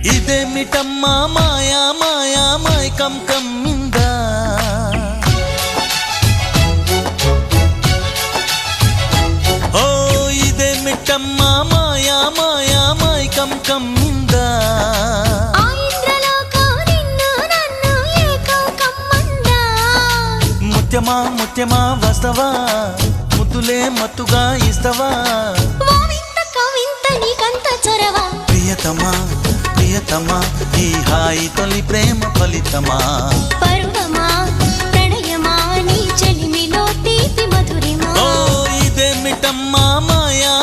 ఇదేమిటమ్మా మాయా మాయా మైకం కమ్మిందా ఓ ఇదేమిటమ్మా మాయా మాయా మైకం కమ్మిందా ముత్యమా ముత్యమా వస్తవా ముద్దులే మత్తుగా ఇస్తవా ప్రియతమా ప్రియతమా ఈ హాయి తొలి ప్రేమ ఫలితమా పర్వమా ప్రణయమా నీ చెలిమిలో తీపి మధురిమా ఓ ఇదేమిటమ్మా మాయా